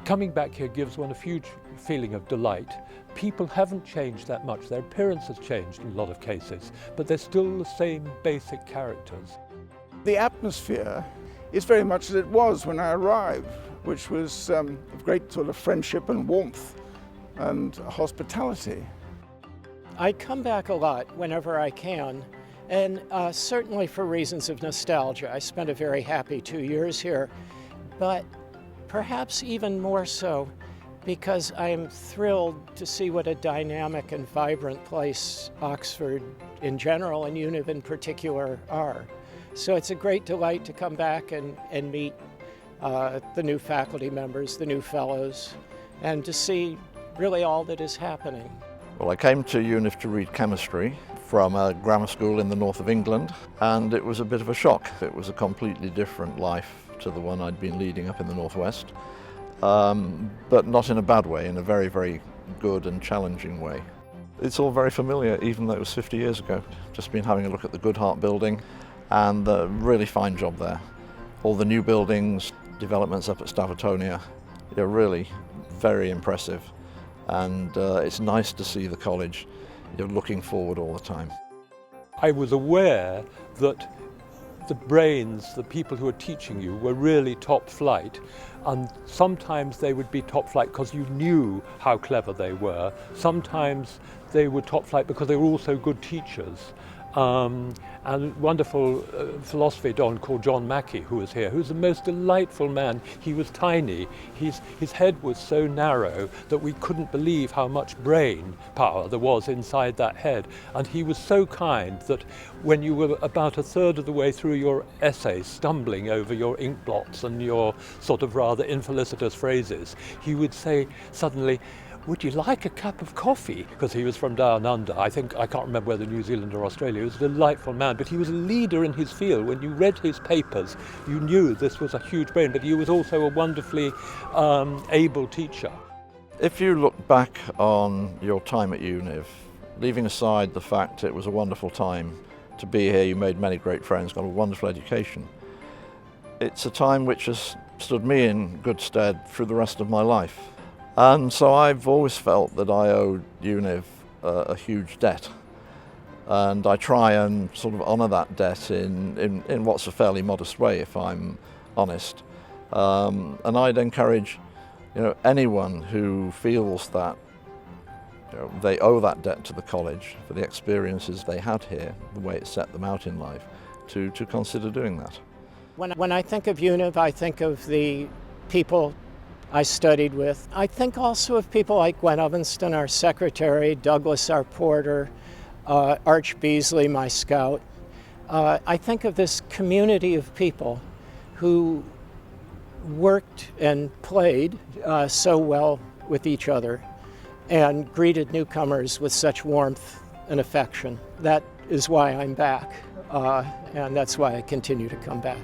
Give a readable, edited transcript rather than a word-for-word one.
Coming back here gives one a huge feeling of delight. People haven't changed that much. Their appearance has changed in a lot of cases, but they're still the same basic characters. The atmosphere is very much as it was when I arrived, which was of great sort of friendship and warmth and hospitality. I come back a lot whenever I can, and certainly for reasons of nostalgia. I spent a very happy 2 years here, but perhaps even more so because I am thrilled to see what a dynamic and vibrant place Oxford in general and Univ in particular are. So it's a great delight to come back and meet the new faculty members, the new fellows, and to see really all that is happening. Well, I came to Univ to read chemistry from a grammar school in the north of England, and it was a bit of a shock. It was a completely different life to the one I'd been leading up in the northwest, but not in a bad way, in a very, very good and challenging way. It's all very familiar, even though it was 50 years ago. Just been having a look at the Goodhart building, and a really fine job there. All the new buildings, developments up at Stavatonia, they're really very impressive, and it's nice to see the college looking forward all the time. I was aware that the brains, the people who were teaching you, were really top flight, and sometimes they would be top flight because you knew how clever they were. Sometimes they were top flight because they were also good teachers. And a wonderful philosophy don called John Mackey, who was here, who's the most delightful man. He was tiny. His head was so narrow that we couldn't believe how much brain power there was inside that head. And he was so kind that when you were about a third of the way through your essay, stumbling over your ink blots and your sort of rather infelicitous phrases, he would say suddenly, "Would you like a cup of coffee?" Because he was from down under. I can't remember whether New Zealand or Australia. He was a delightful man, but he was a leader in his field. When you read his papers, you knew this was a huge brain, but he was also a wonderfully able teacher. If you look back on your time at Univ, leaving aside the fact it was a wonderful time to be here, you made many great friends, got a wonderful education, it's a time which has stood me in good stead through the rest of my life. And so I've always felt that I owed Univ a huge debt, and I try and sort of honour that debt in what's a fairly modest way, if I'm honest. And I'd encourage anyone who feels that they owe that debt to the college for the experiences they had here, the way it set them out in life, to consider doing that. When I think of Univ, I think of the people I studied with. I think also of people like Gwen Ovenston, our secretary, Douglas, our porter, Arch Beasley, my scout. I think of this community of people who worked and played so well with each other and greeted newcomers with such warmth and affection. That is why I'm back, and that's why I continue to come back.